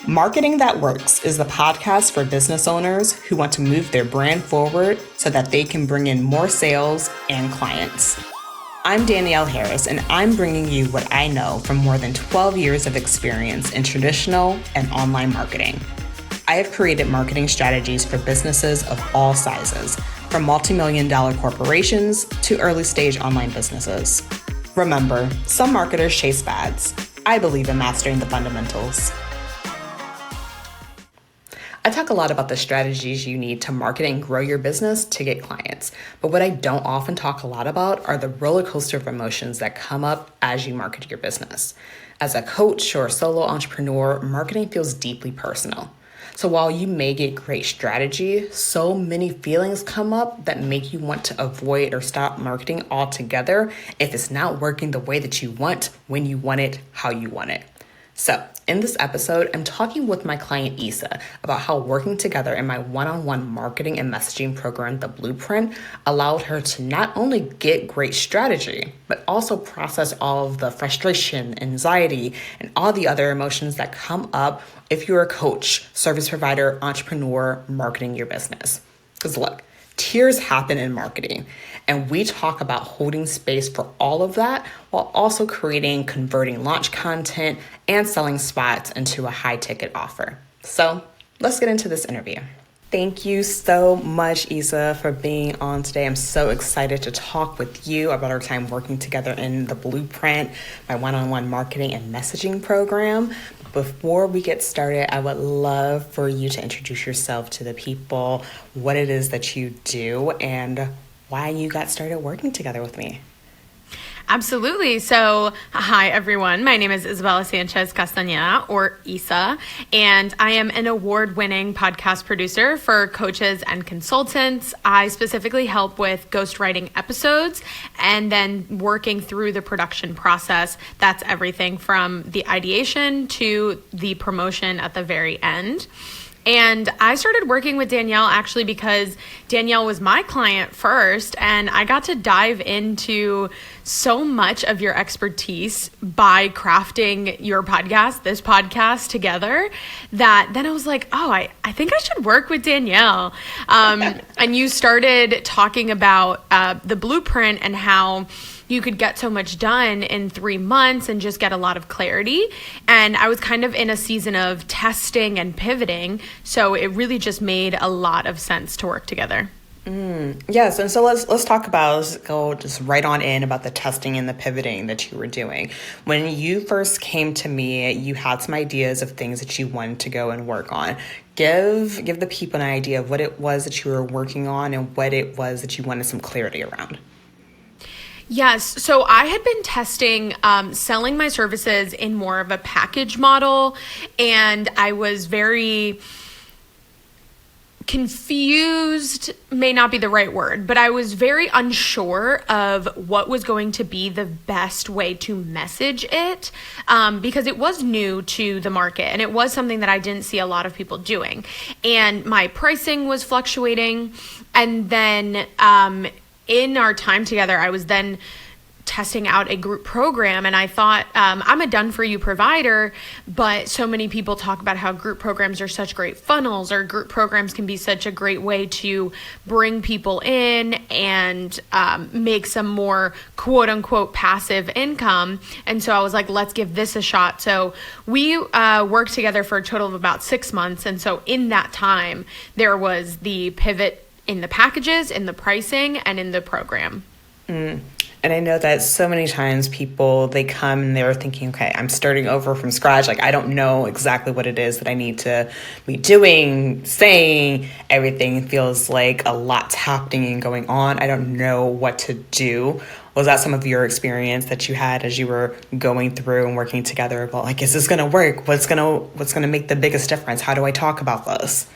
Marketing That Works is the podcast for business owners who want to move their brand forward so that they can bring in more sales and clients. I'm Danielle Harris, and I'm bringing you what I know from more than 12 years of experience in traditional and online marketing. I have created marketing strategies for businesses of all sizes, from multi-million-dollar corporations to early-stage online businesses. Remember, some marketers chase fads. I believe in mastering the fundamentals. I talk a lot about the strategies you need to market and grow your business to get clients. But what I don't often talk a lot about are the roller coaster of emotions that come up as you market your business. As a coach or solo entrepreneur, marketing feels deeply personal. So while you may get great strategy, so many feelings come up that make you want to avoid or stop marketing altogether if it's not working the way that you want, when you want it, how you want it. So in this episode, I'm talking with my client, Isa, about how working together in my one-on-one marketing and messaging program, The Blueprint, allowed her to not only get great strategy, but also process all of the frustration, anxiety, and all the other emotions that come up if you're a coach, service provider, entrepreneur, marketing your business. Because look, tears happen in marketing, and we talk about holding space for all of that while also creating converting launch content and selling spots into a high ticket offer. So let's get into this interview. Thank you so much, Isa, for being on today. I'm so excited to talk with you about our time working together in The Blueprint, my one-on-one marketing and messaging program. Before we get started, I would love for you to introduce yourself to the people, what it is that you do, and why you got started working together with me. Absolutely. So, hi, everyone. My name is Isabella Sanchez Castañeda, or Isa, and I am an award-winning podcast producer for coaches and consultants. I specifically help with ghostwriting episodes and then working through the production process. That's everything from the ideation to the promotion at the very end. And I started working with Danielle actually because Danielle was my client first, and I got to dive into so much of your expertise by crafting this podcast together, that then I was like, oh, I think I should work with Danielle. And you started talking about the blueprint and how you could get so much done in 3 months and just get a lot of clarity. And I was kind of in a season of testing and pivoting. So it really just made a lot of sense to work together. Yes, and so let's talk about, let's go just right on in about the testing and the pivoting that you were doing. When you first came to me, you had some ideas of things that you wanted to go and work on. Give the people an idea of what it was that you were working on and what it was that you wanted some clarity around. Yes. So I had been testing selling my services in more of a package model, and I was very confused, may not be the right word, but I was very unsure of what was going to be the best way to message it, because it was new to the market and it was something that I didn't see a lot of people doing. And my pricing was fluctuating. And then in our time together, I was then testing out a group program, and I thought, I'm a done-for-you provider, but so many people talk about how group programs are such great funnels, or group programs can be such a great way to bring people in and make some more quote-unquote passive income. And so I was like, let's give this a shot. So we worked together for a total of about 6 months, and so in that time, there was the pivot in the packages, in the pricing, and in the program. And I know that so many times people, they come and they're thinking, okay, I'm starting over from scratch. Like, I don't know exactly what it is that I need to be doing, saying. Everything feels like a lot's happening and going on. I don't know what to do. Was that some of your experience that you had as you were going through and working together about, like, is this going to work? What's going to make the biggest difference? How do I talk about this?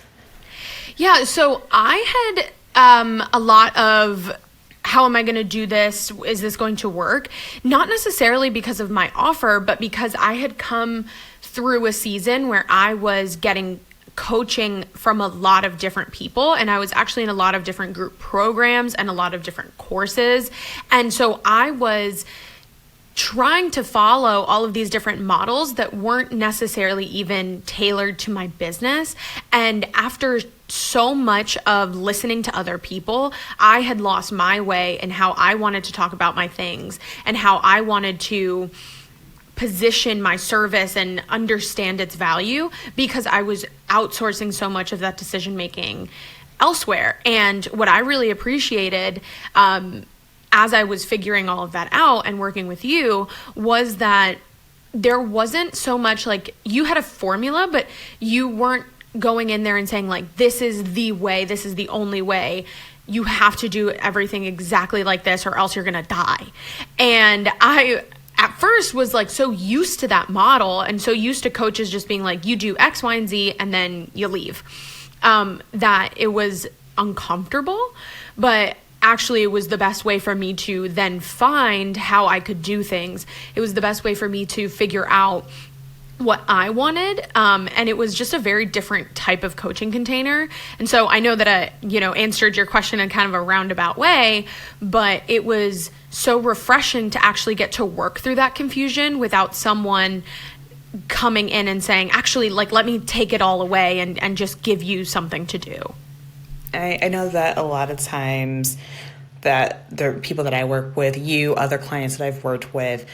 Yeah, so I had a lot of, how am I going to do this? Is this going to work? Not necessarily because of my offer, but because I had come through a season where I was getting coaching from a lot of different people, and I was actually in a lot of different group programs and a lot of different courses. And so I was trying to follow all of these different models that weren't necessarily even tailored to my business. And after so much of listening to other people, I had lost my way in how I wanted to talk about my things and how I wanted to position my service and understand its value, because I was outsourcing so much of that decision making elsewhere. And what I really appreciated, as I was figuring all of that out and working with you, was that there wasn't so much like you had a formula, but you weren't going in there and saying like, this is the way, this is the only way. You have to do everything exactly like this or else you're going to die. And I, at first, was like so used to that model and so used to coaches just being like, you do X, Y, and Z and then you leave, that it was uncomfortable. But actually, it was the best way for me to then find how I could do things. It was the best way for me to figure out what I wanted. And it was just a very different type of coaching container. And so I know that I, answered your question in kind of a roundabout way, but it was so refreshing to actually get to work through that confusion without someone coming in and saying, actually, like, let me take it all away and just give you something to do. I know that a lot of times that the people that I work with, other clients that I've worked with,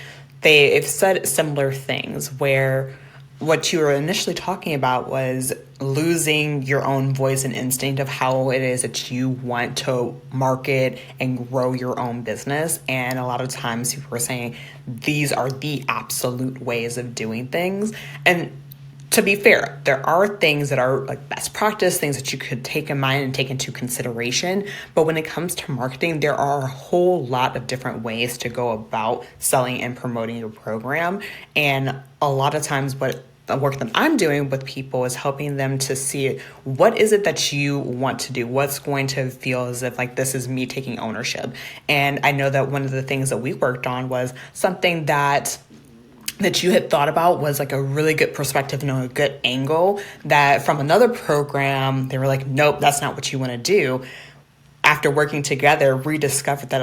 they've said similar things where what you were initially talking about was losing your own voice and instinct of how it is that you want to market and grow your own business. And a lot of times people were saying these are the absolute ways of doing things. And to be fair, there are things that are like best practice, things that you could take in mind and take into consideration. But when it comes to marketing, there are a whole lot of different ways to go about selling and promoting your program. And a lot of times what the work that I'm doing with people is helping them to see what is it that you want to do? What's going to feel as if like this is me taking ownership? And I know that one of the things that we worked on was something that you had thought about was like a really good perspective and a good angle that from another program, they were like, nope, that's not what you want to do. After working together, rediscovered that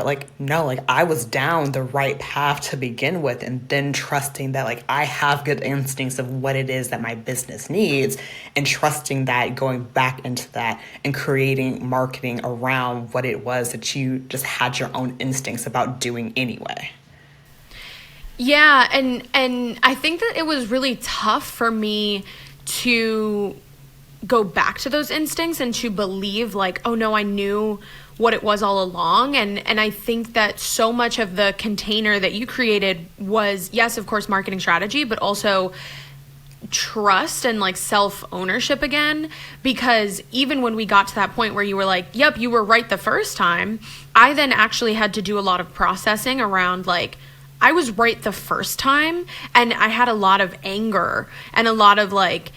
I was down the right path to begin with, and then trusting that like I have good instincts of what it is that my business needs, and trusting that, going back into that and creating marketing around what it was that you just had your own instincts about doing anyway. Yeah, and I think that it was really tough for me to go back to those instincts and to believe like, oh no, I knew what it was all along. And I think that so much of the container that you created was, yes, of course, marketing strategy, but also trust and like self-ownership again. Because even when we got to that point where you were like, yep, you were right the first time, I then actually had to do a lot of processing around like, I was right the first time, and I had a lot of anger and a lot of like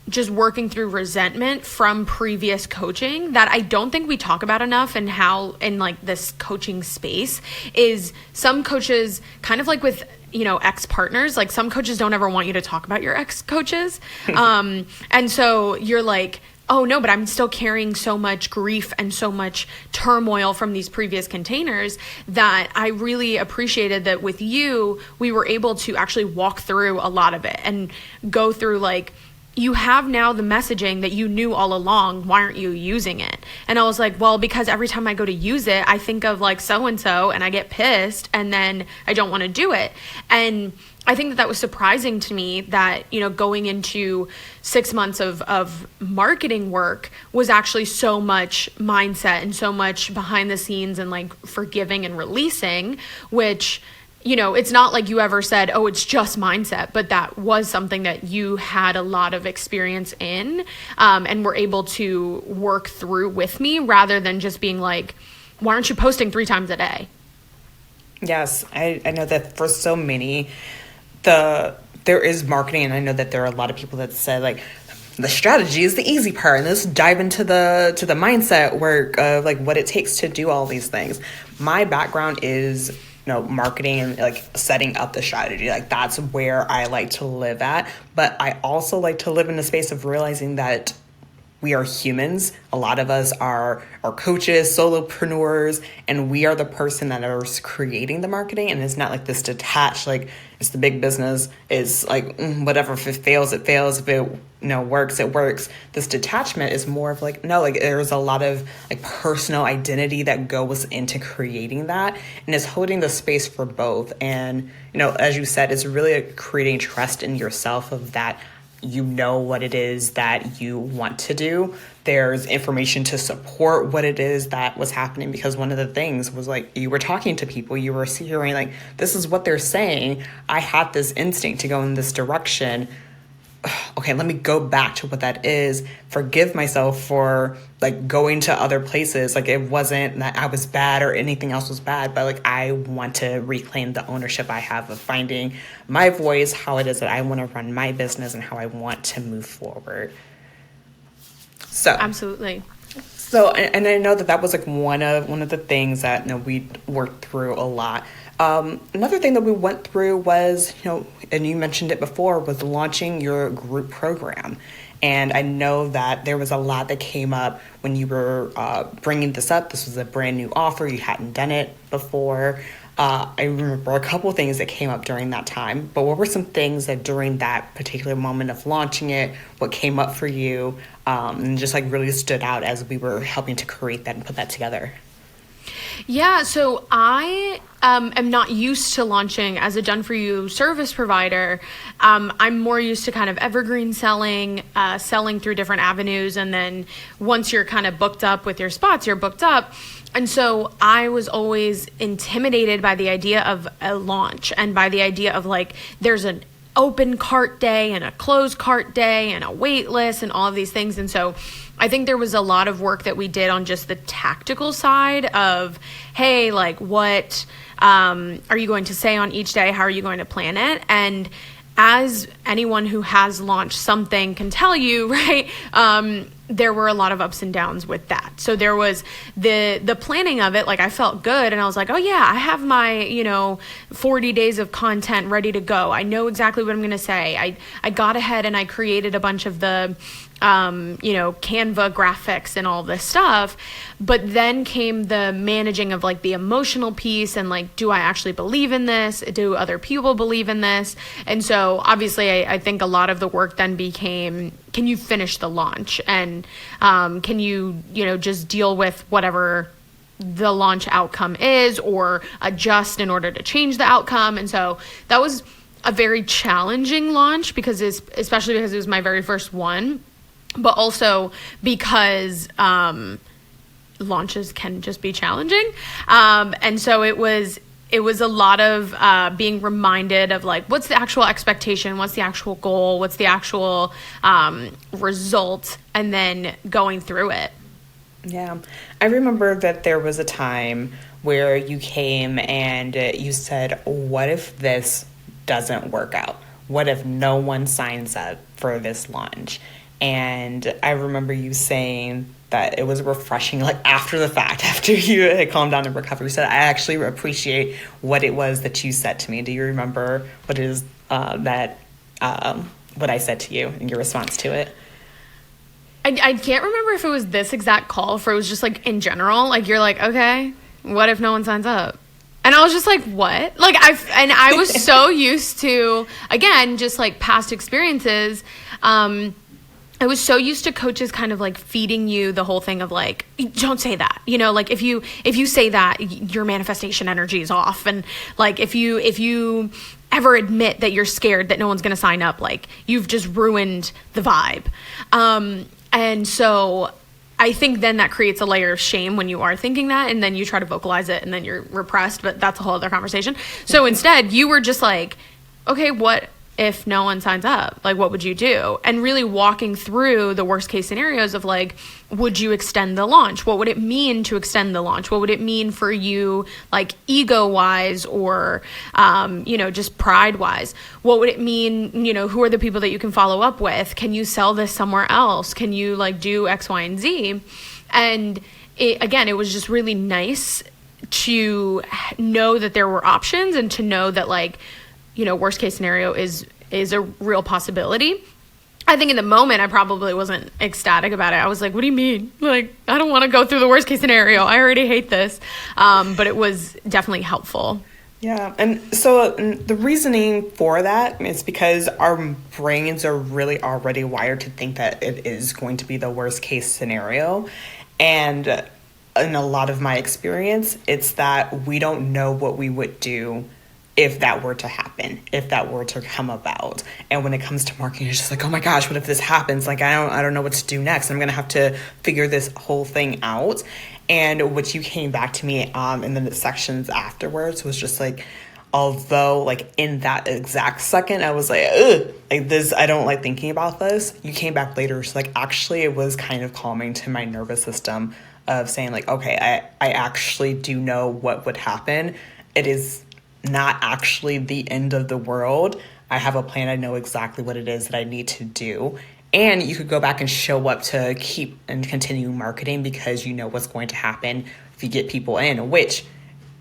just working through resentment from previous coaching that I don't think we talk about enough. And how in like this coaching space is some coaches kind of like with ex-partners, like some coaches don't ever want you to talk about your ex-coaches. And so you're like, oh no, but I'm still carrying so much grief and so much turmoil from these previous containers that I really appreciated that with you, we were able to actually walk through a lot of it and go through like, you have now the messaging that you knew all along. Why aren't you using it? And I was like, well, because every time I go to use it, I think of like so-and-so and I get pissed and then I don't want to do it. And I think that was surprising to me that, going into 6 months of marketing work was actually so much mindset and so much behind the scenes and like forgiving and releasing, which, it's not like you ever said, oh, it's just mindset, but that was something that you had a lot of experience in, and were able to work through with me rather than just being like, why aren't you posting 3 times a day? Yes, I know that for so many, there is marketing, and I know that there are a lot of people that say like the strategy is the easy part, and let's dive into the mindset work of like what it takes to do all these things. My background is marketing and like setting up the strategy. Like that's where I like to live at. But I also like to live in the space of realizing that we are humans. A lot of us are coaches, solopreneurs, and we are the person that is creating the marketing. And it's not like this detached, like it's the big business, is like whatever, if it fails, it fails. If it works, it works. This detachment is more of like, no, like there's a lot of like personal identity that goes into creating that, and is holding the space for both. And, as you said, it's really creating trust in yourself of that. What it is that you want to do. There's information to support what it is that was happening, because one of the things was like you were talking to people, you were hearing like, this is what they're saying. I had this instinct to go in this direction. Okay, let me go back to what that is. Forgive myself for like going to other places. Like it wasn't that I was bad or anything else was bad, but like I want to reclaim the ownership I have of finding my voice, how it is that I want to run my business and how I want to move forward. So absolutely. So, and I know that was like one of the things that we worked through a lot. Another thing that we went through was, and you mentioned it before, was launching your group program. And I know that there was a lot that came up when you were bringing this up. This was a brand new offer. You hadn't done it before. I remember a couple of things that came up during that time. But what were some things that during that particular moment of launching it, what came up for you and just like really stood out as we were helping to create that and put that together? Yeah, so I am not used to launching as a done-for-you service provider. I'm more used to kind of evergreen selling, selling through different avenues. And then once you're kind of booked up with your spots, you're booked up. And so I was always intimidated by the idea of a launch and by the idea of like, there's an open cart day and a closed cart day and a wait list and all of these things. And so I think there was a lot of work that we did on just the tactical side of, hey, like what are you going to say on each day? How are you going to plan it? And as anyone who has launched something can tell you, right, there were a lot of ups and downs with that. So there was the planning of it, like I felt good and I was like, oh yeah, I have my, 40 days of content ready to go. I know exactly what I'm going to say. I got ahead and I created a bunch of the Canva graphics and all this stuff. But then came the managing of like the emotional piece and like, do I actually believe in this? Do other people believe in this? And so obviously I think a lot of the work then became, can you finish the launch? And can you, just deal with whatever the launch outcome is or adjust in order to change the outcome? And so that was a very challenging launch especially because it was my very first one. But also because launches can just be challenging. And so it was a lot of being reminded of like, what's the actual expectation? What's the actual goal? What's the actual result? And then going through it. Yeah. I remember that there was a time where you came and you said, what if this doesn't work out? What if no one signs up for this launch? And I remember you saying that it was refreshing, like after the fact, after you had calmed down and recovered, you said, I actually appreciate what it was that you said to me. Do you remember what it is what I said to you in your response to it? I can't remember if it was this exact call, or if it was just like in general, like you're like, okay, what if no one signs up? And I was just like, what? Like I was so used to, again, just like past experiences. I was so used to coaches kind of like feeding you the whole thing of like, don't say that, like if you say that, your manifestation energy is off. And like, if you ever admit that you're scared that no one's going to sign up, like you've just ruined the vibe. And so I think then that creates a layer of shame when you are thinking that, and then you try to vocalize it and then you're repressed, but that's a whole other conversation. So instead you were just like, okay, what if no one signs up? Like, what would you do? And really walking through the worst case scenarios of like, would you extend the launch? What would it mean to extend the launch? What would it mean for you, like ego wise or, just pride wise? What would it mean? Who are the people that you can follow up with? Can you sell this somewhere else? Can you like do X, Y, and Z? And it was just really nice to know that there were options and to know that like, worst case scenario is a real possibility. I think in the moment, I probably wasn't ecstatic about it. I was like, what do you mean? Like, I don't want to go through the worst case scenario. I already hate this. But it was definitely helpful. Yeah. And so the reasoning for that is because our brains are really already wired to think that it is going to be the worst case scenario. And in a lot of my experience, it's that we don't know what we would do if that were to happen, if that were to come about. And when it comes to marketing, it's just like, oh my gosh, what if this happens? Like, I don't know what to do next. I'm going to have to figure this whole thing out. And what you came back to me in the sections afterwards was just like, although like in that exact second, I was like, ugh, like this, I don't like thinking about this. You came back later. So like, actually it was kind of calming to my nervous system of saying like, okay, I actually do know what would happen. It is not actually the end of the world. I have a plan. I know exactly what it is that I need to do. And you could go back and show up to keep and continue marketing because you know what's going to happen if you get people in, which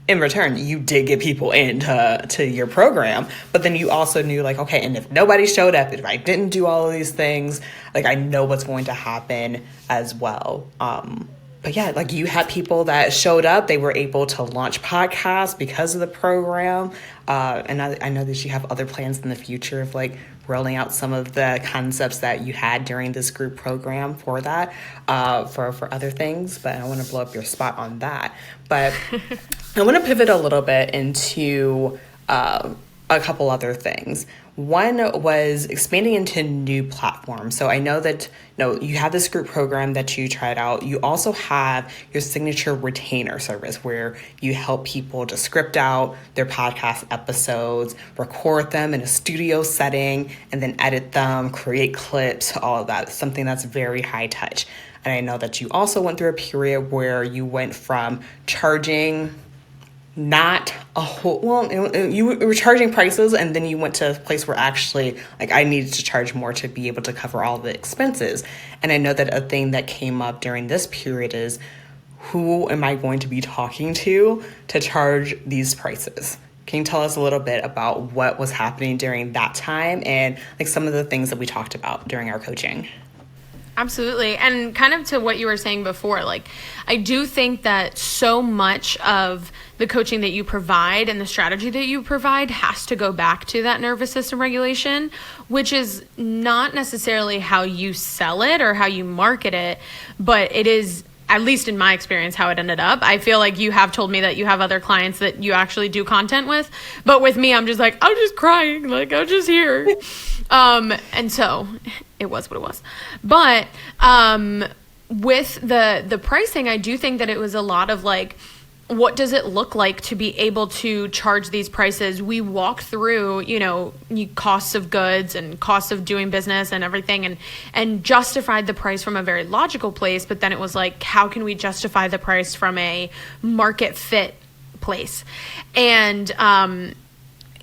in return, you did get people into your program. But then you also knew like, okay, and if nobody showed up, if I didn't do all of these things, like I know what's going to happen as well. But yeah, like you had people that showed up, they were able to launch podcasts because of the program. And I know that you have other plans in the future of like rolling out some of the concepts that you had during this group program for that, for other things. But I don't want to blow up your spot on that. But I want to pivot a little bit into a couple other things. One was expanding into new platforms. So I know that you have this group program that you tried out. You also have your signature retainer service where you help people to script out their podcast episodes, record them in a studio setting, and then edit them, create clips, all of that. Something that's very high touch. And I know that you also went through a period where you went from charging not a whole, well, you were charging prices and then you went to a place where actually like I needed to charge more to be able to cover all the expenses. And I know that a thing that came up during this period is who am I going to be talking to charge these prices? Can you tell us a little bit about what was happening during that time and like some of the things that we talked about during our coaching? Absolutely. And kind of to what you were saying before, like, I do think that so much of the coaching that you provide and the strategy that you provide has to go back to that nervous system regulation, which is not necessarily how you sell it or how you market it, but it is, at least in my experience, how it ended up. I feel like you have told me that you have other clients that you actually do content with, but with me, I'm just like, I'm just crying, like, I'm just here. And so it was what it was. But with the pricing, I do think that it was a lot of like, what does it look like to be able to charge these prices? We walk through, costs of goods and costs of doing business and everything and justified the price from a very logical place. But then it was like, how can we justify the price from a market fit place? And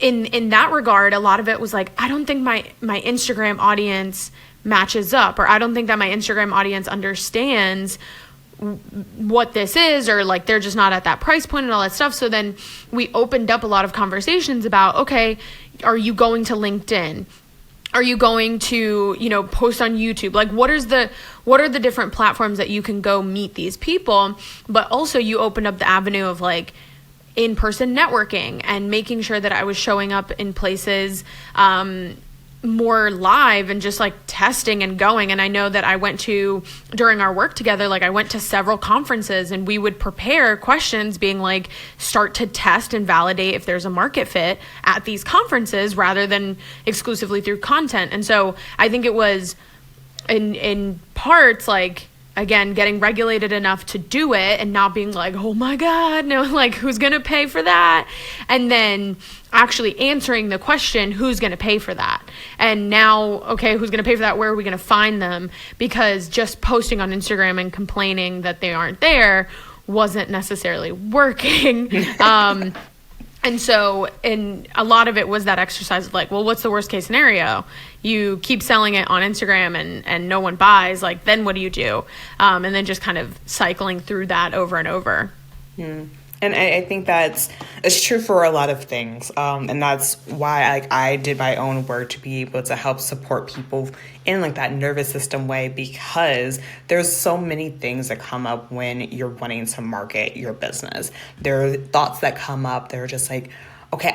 in that regard, a lot of it was like, I don't think my Instagram audience matches up, or I don't think that my Instagram audience understands what this is, or like they're just not at that price point and all that stuff. So then we opened up a lot of conversations about, okay, are you going to LinkedIn? Are you going to, post on YouTube? Like what are the different platforms that you can go meet these people? But also you opened up the avenue of like in-person networking and making sure that I was showing up in places more live and just like testing and going. And I know that I went to, during our work together, like I went to several conferences and we would prepare questions being like, start to test and validate if there's a market fit at these conferences rather than exclusively through content. And so I think it was in parts like, again, getting regulated enough to do it and not being like, oh my God, no, like who's going to pay for that? And then actually answering the question, who's going to pay for that? And now, okay, who's going to pay for that? Where are we going to find them? Because just posting on Instagram and complaining that they aren't there wasn't necessarily working. And so, a lot of it was that exercise of like, well, what's the worst case scenario? You keep selling it on Instagram and no one buys, like, then what do you do? And then just kind of cycling through that over and over. And And I think it's true for a lot of things. And that's why I did my own work to be able to help support people in like that nervous system way, because there's so many things that come up when you're wanting to market your business. There are thoughts that come up. They're just like, okay,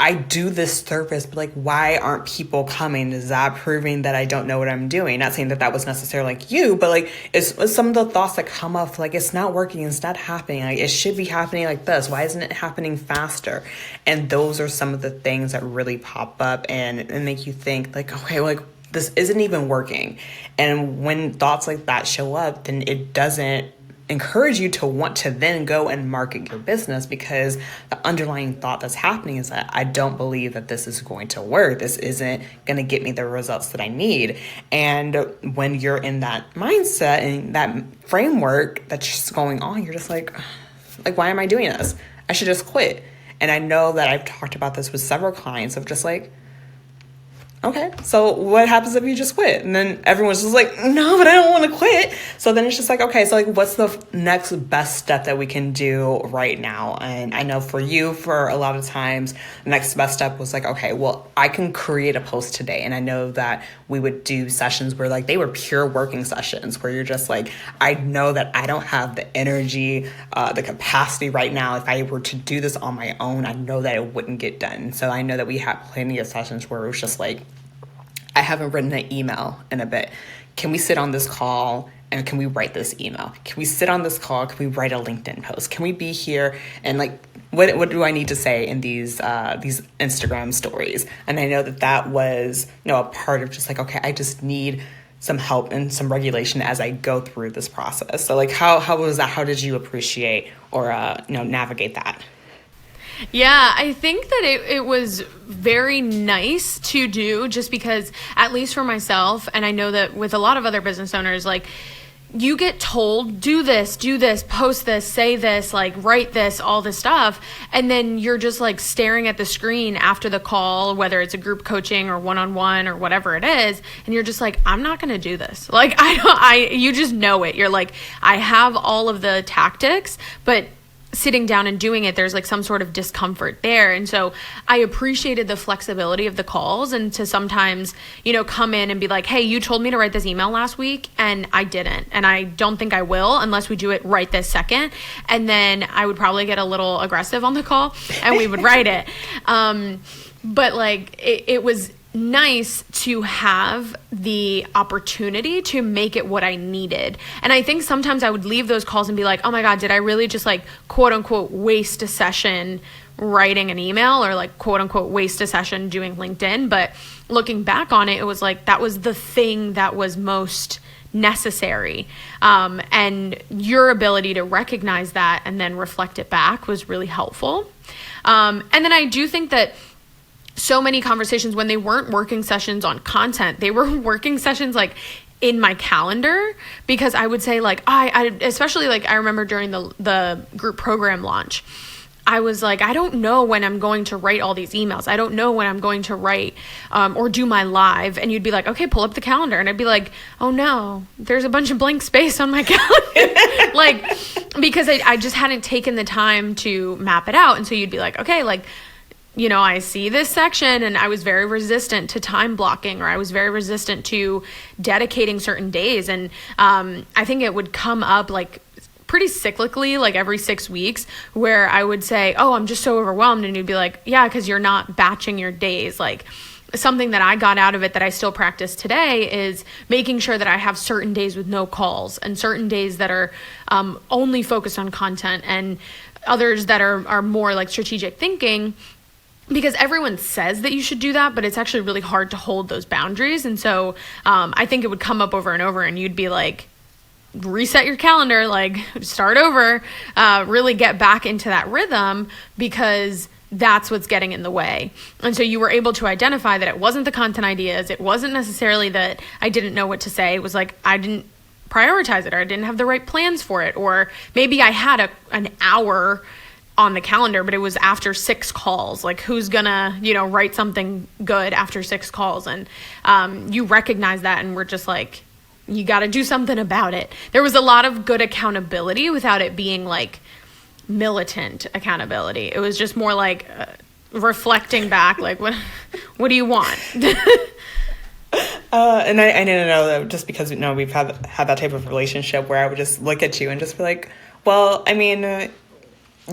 I do this service, but like, why aren't people coming? Is that proving that I don't know what I'm doing? Not saying that was necessarily like you, but like it's some of the thoughts that come up, like it's not working, it's not happening. Like it should be happening like this. Why isn't it happening faster? And those are some of the things that really pop up and make you think like, okay, like this isn't even working. And when thoughts like that show up, then it doesn't encourage you to want to then go and market your business, because the underlying thought that's happening is that I don't believe that this is going to work. This isn't going to get me the results that I need. And when you're in that mindset and that framework that's just going on, you're just like, why am I doing this? I should just quit. And I know that I've talked about this with several clients of just like, okay, so what happens if you just quit? And then everyone's just like, no, but I don't want to quit. So then it's just like, okay, so like, what's the next best step that we can do right now? And I know for you, for a lot of times, the next best step was like, okay, well, I can create a post today. And I know that we would do sessions where like they were pure working sessions where you're just like, I know that I don't have the energy, the capacity right now. If I were to do this on my own, I know that it wouldn't get done. So I know that we had plenty of sessions where it was just like, I haven't written an email in a bit. Can we sit on this call and can we write this email? Can we sit on this call? Can we write a LinkedIn post? Can we be here? And like, what do I need to say in these Instagram stories? And I know that was, a part of just like, okay, I just need some help and some regulation as I go through this process. So like, how was that? How did you appreciate or, navigate that? Yeah, I think that it was very nice to do, just because, at least for myself, and I know that with a lot of other business owners, like, you get told, do this, post this, say this, like, write this, all this stuff, and then you're just like staring at the screen after the call, whether it's a group coaching or one-on-one or whatever it is, and you're just like, I'm not going to do this. Like, you just know it. You're like, I have all of the tactics, but sitting down and doing it, there's like some sort of discomfort there. And so I appreciated the flexibility of the calls, and to sometimes, come in and be like, hey, you told me to write this email last week and I didn't. And I don't think I will unless we do it right this second. And then I would probably get a little aggressive on the call and we would write it. But like, it was nice to have the opportunity to make it what I needed. And I think sometimes I would leave those calls and be like, oh my God, did I really just like quote unquote waste a session writing an email, or like quote unquote waste a session doing LinkedIn? But looking back on it, it was like, that was the thing that was most necessary. And your ability to recognize that and then reflect it back was really helpful. And then I do think that so many conversations, when they weren't working sessions on content, they were working sessions like in my calendar, because I would say like, I especially like, I remember during the group program launch, I was like, I don't know when I'm going to write all these emails. I don't know when I'm going to write or do my live. And you'd be like, okay, pull up the calendar. And I'd be like, oh no, there's a bunch of blank space on my calendar. Like, because I just hadn't taken the time to map it out. And so you'd be like, okay, like, I see this section, and I was very resistant to time blocking, or I was very resistant to dedicating certain days. And I think it would come up like pretty cyclically, like every 6 weeks, where I would say, oh, I'm just so overwhelmed. And you'd be like, yeah, because you're not batching your days. Like, something that I got out of it that I still practice today is making sure that I have certain days with no calls, and certain days that are only focused on content, and others that are more like strategic thinking. Because everyone says that you should do that, but it's actually really hard to hold those boundaries. And so I think it would come up over and over, and you'd be like, reset your calendar, like start over, really get back into that rhythm, because that's what's getting in the way. And so you were able to identify that it wasn't the content ideas. It wasn't necessarily that I didn't know what to say. It was like, I didn't prioritize it, or I didn't have the right plans for it. Or maybe I had an hour on the calendar, but it was after 6 calls. Like, who's gonna, write something good after 6 calls? And you recognize that, and we're just like, you got to do something about it. There was a lot of good accountability without it being like militant accountability. It was just more like reflecting back, like, what do you want? And I didn't know that just because, we've had that type of relationship where I would just look at you and just be like, well, I mean,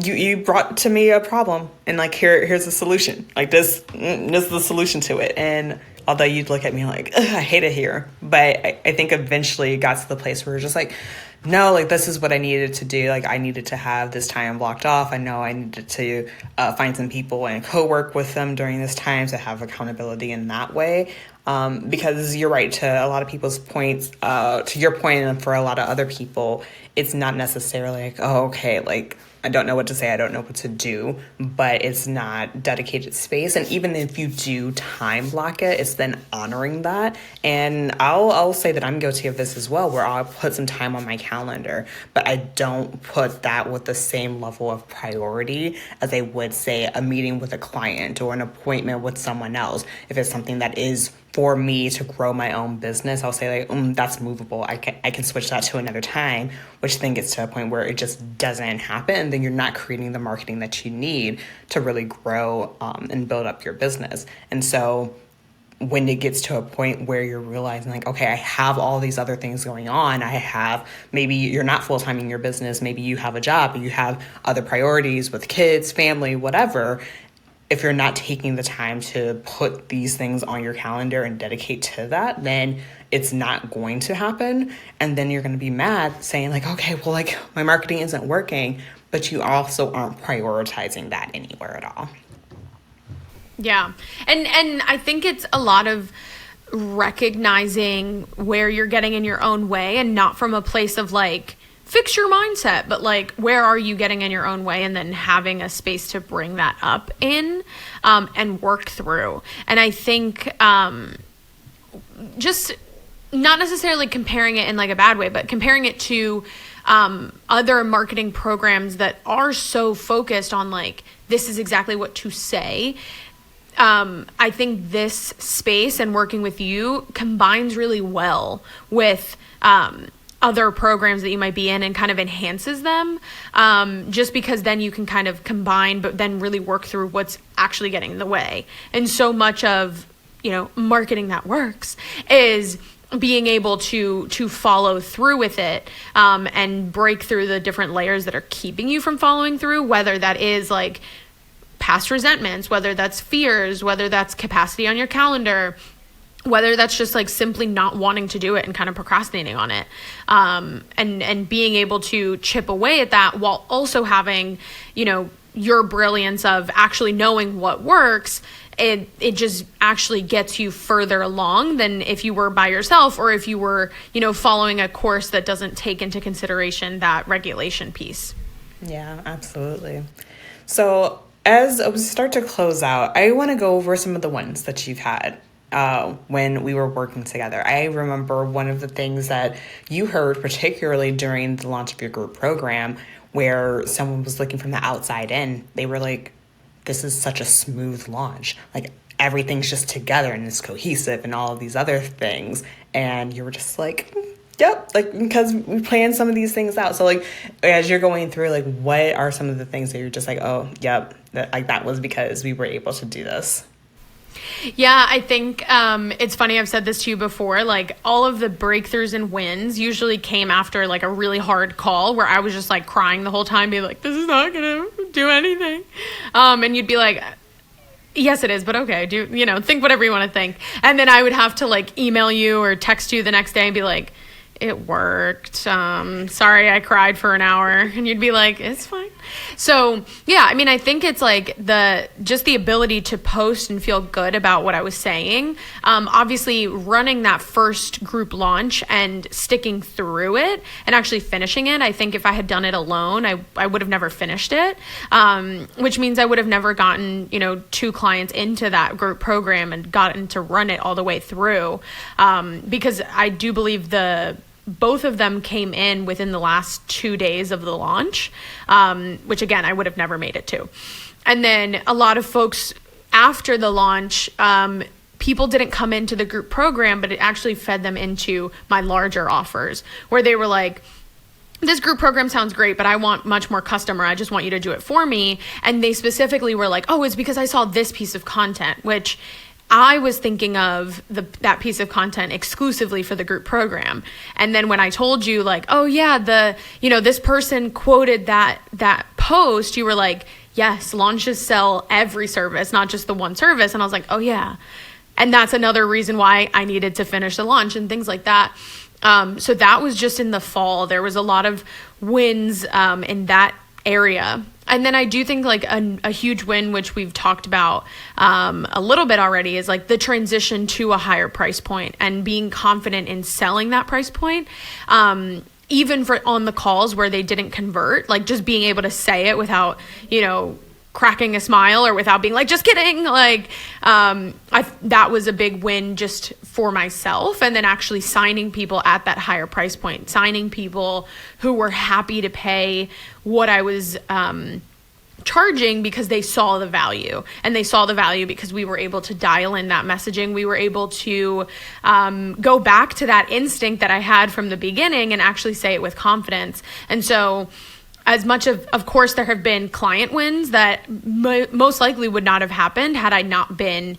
you brought to me a problem, and like, here's the solution. Like, this is the solution to it. And although you'd look at me like, I hate it here, but I think eventually it got to the place where we're just like, no, like, this is what I needed to do. Like, I needed to have this time blocked off. I know I needed to find some people and co-work with them during this time to have accountability in that way. Because you're right, to a lot of people's points, to your point, and for a lot of other people, it's not necessarily like, oh, okay, like, I don't know what to say, I don't know what to do, but it's not dedicated space. And even if you do time block it, it's then honoring that. And I'll say that I'm guilty of this as well, where I'll put some time on my calendar, but I don't put that with the same level of priority as I would say a meeting with a client or an appointment with someone else. If it's something that is for me to grow my own business, I'll say like, that's movable. I can switch that to another time, which then gets to a point where it just doesn't happen. Then you're not creating the marketing that you need to really grow and build up your business. And so when it gets to a point where you're realizing like, okay, I have all these other things going on. Maybe you're not full-time in your business. Maybe you have a job, but you have other priorities with kids, family, whatever. If you're not taking the time to put these things on your calendar and dedicate to that, then it's not going to happen. And then you're going to be mad saying like, okay, well, like my marketing isn't working, but you also aren't prioritizing that anywhere at all. Yeah. And I think it's a lot of recognizing where you're getting in your own way, and not from a place of like, fix your mindset, but like, where are you getting in your own way, and then having a space to bring that up in and work through. And I think just not necessarily comparing it in like a bad way, but comparing it to other marketing programs that are so focused on like, this is exactly what to say. I think this space and working with you combines really well with other programs that you might be in, and kind of enhances them, just because then you can kind of combine, but then really work through what's actually getting in the way. And so much of, marketing that works is being able to follow through with it, and break through the different layers that are keeping you from following through, whether that is like past resentments, whether that's fears, whether that's capacity on your calendar, whether that's just like simply not wanting to do it and kind of procrastinating on it, and being able to chip away at that while also having, your brilliance of actually knowing what works. It just actually gets you further along than if you were by yourself, or if you were, following a course that doesn't take into consideration that regulation piece. Yeah, absolutely. So as we start to close out, I want to go over some of the ones that you've had when we were working together. I remember one of the things that you heard, particularly during the launch of your group program, where someone was looking from the outside in. They were like, this is such a smooth launch. Like, everything's just together and it's cohesive and all of these other things. And you were just like, yep, like, because we planned some of these things out. So like, as you're going through, like, what are some of the things that you're just like, oh, yep, that was because we were able to do this? Yeah, I think it's funny. I've said this to you before. Like, all of the breakthroughs and wins usually came after like a really hard call where I was just like crying the whole time, being like, this is not going to do anything. And you'd be like, yes, it is, but okay, think whatever you want to think. And then I would have to like email you or text you the next day and be like, it worked. Sorry, I cried for an hour. And you'd be like, it's fine. So yeah, I mean, I think it's like the ability to post and feel good about what I was saying. Obviously running that first group launch and sticking through it and actually finishing it. I think if I had done it alone, I would have never finished it. Which means I would have never gotten, 2 clients into that group program and gotten to run it all the way through. Because I do believe both of them came in within the last 2 days of the launch, which again, I would have never made it to. And then a lot of folks after the launch, people didn't come into the group program, but it actually fed them into my larger offers where they were like, this group program sounds great, but I want much more customer. I just want you to do it for me. And they specifically were like, oh, it's because I saw this piece of content, which I was thinking of that piece of content exclusively for the group program. And then when I told you like, oh yeah, this person quoted that post, you were like, yes, launches sell every service, not just the one service. And I was like, oh yeah. And that's another reason why I needed to finish the launch and things like that. So that was just in the fall. There was a lot of wins in that area. And then I do think like a huge win, which we've talked about a little bit already, is like the transition to a higher price point and being confident in selling that price point. Even for on the calls where they didn't convert, like just being able to say it without, cracking a smile or without being like, just kidding. Like, that was a big win just for myself. And then actually signing people at that higher price point, signing people who were happy to pay what I was, charging because they saw the value, and they saw the value because we were able to dial in that messaging. We were able to go back to that instinct that I had from the beginning and actually say it with confidence. And so as much of course, there have been client wins that most likely would not have happened had I not been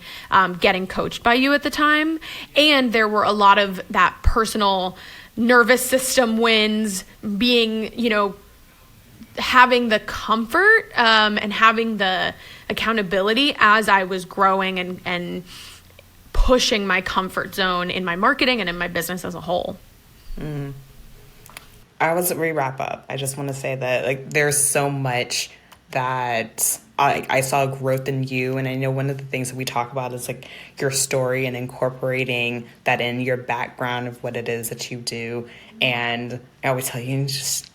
getting coached by you at the time. And there were a lot of that personal nervous system wins, being, having the comfort and having the accountability as I was growing and pushing my comfort zone in my marketing and in my business as a whole. As we wrap up, I just want to say that like there's so much that I saw growth in you. And I know one of the things that we talk about is like your story and incorporating that in your background of what it is that you do. And I always tell you,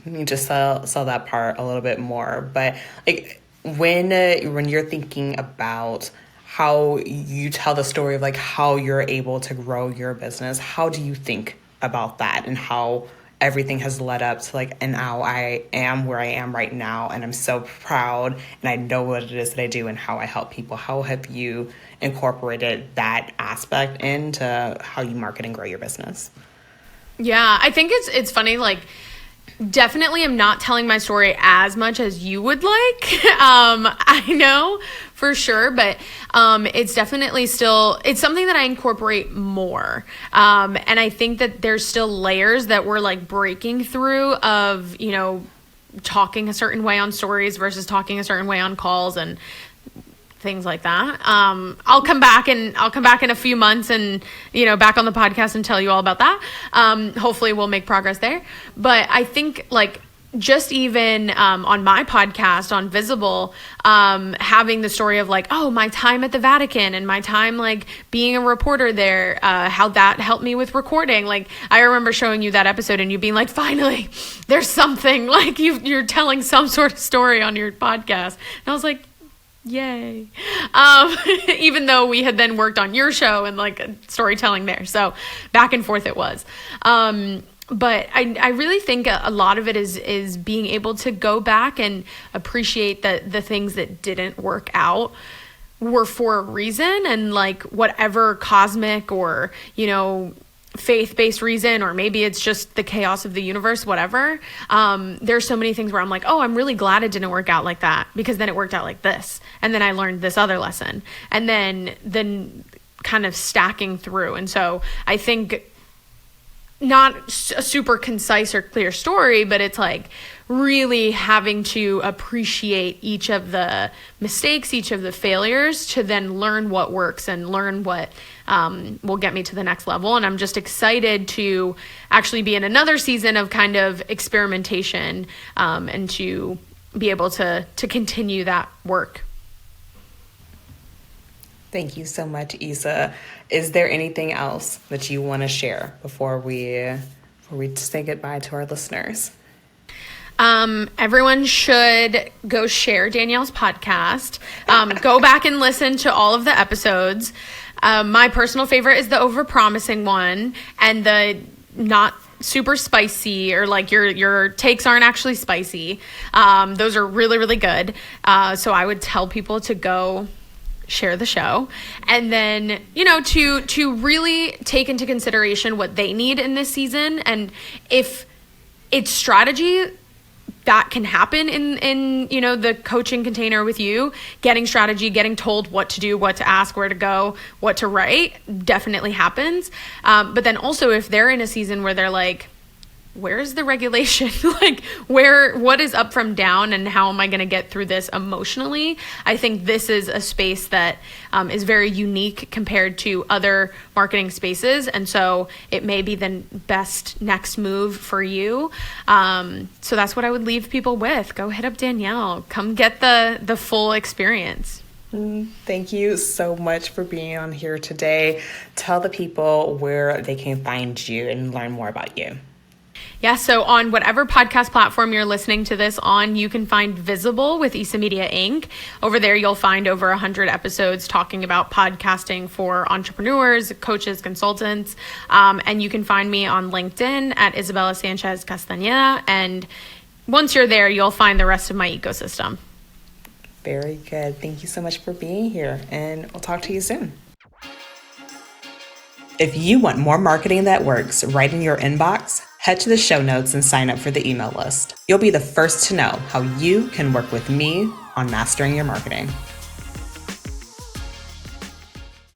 you just sell that part a little bit more. But like when you're thinking about how you tell the story of like how you're able to grow your business, how do you think about that and how everything has led up to like, and now I am where I am right now, and I'm so proud, and I know what it is that I do and how I help people. How have you incorporated that aspect into how you market and grow your business? Yeah, I think it's funny, like, definitely am not telling my story as much as you would like. I know for sure, but it's definitely still, it's something that I incorporate more. And I think that there's still layers that we're like breaking through of, talking a certain way on stories versus talking a certain way on calls and things like that. I'll come back in a few months and, back on the podcast and tell you all about that. Hopefully we'll make progress there. But I think like just even on my podcast on Visible, having the story of like, oh, my time at the Vatican and my time like being a reporter there, how that helped me with recording. Like I remember showing you that episode and you being like, finally, there's something like you're telling some sort of story on your podcast. And I was like, yay. Even though we had then worked on your show and like storytelling there. So back and forth it was. But I really think a lot of it is being able to go back and appreciate that the things that didn't work out were for a reason, and like whatever cosmic or, faith-based reason, or maybe it's just the chaos of the universe, whatever. There's so many things where I'm like, oh, I'm really glad it didn't work out like that, because then it worked out like this. And then I learned this other lesson, and then kind of stacking through. And so I think not a super concise or clear story, but it's like really having to appreciate each of the mistakes, each of the failures, to then learn what works and learn what will get me to the next level. And I'm just excited to actually be in another season of kind of experimentation, and to be able to continue that work. Thank you so much, Isa. Is there anything else that you want to share before we say goodbye to our listeners? Everyone should go share Danielle's podcast. Go back and listen to all of the episodes. My personal favorite is the overpromising one, and the not super spicy, or like your takes aren't actually spicy. Those are really, really good. So I would tell people to go share the show, and then to really take into consideration what they need in this season. And if it's strategy that can happen in the coaching container with you. Getting strategy, getting told what to do, what to ask, where to go, what to write definitely happens. But then also if they're in a season where they're like, where's the regulation? Like what is up from down and how am I going to get through this emotionally? I think this is a space that is very unique compared to other marketing spaces. And so it may be the best next move for you. So that's what I would leave people with. Go hit up Danielle. Come get the full experience. Thank you so much for being on here today. Tell the people where they can find you and learn more about you. Yeah, so on whatever podcast platform you're listening to this on, you can find Visible with Isa Media Inc. Over there, you'll find over 100 episodes talking about podcasting for entrepreneurs, coaches, consultants. And you can find me on LinkedIn at Isabella Sanchez Castañeda. And once you're there, you'll find the rest of my ecosystem. Very good. Thank you so much for being here, and we'll talk to you soon. If you want more marketing that works right in your inbox, head to the show notes and sign up for the email list. You'll be the first to know how you can work with me on mastering your marketing.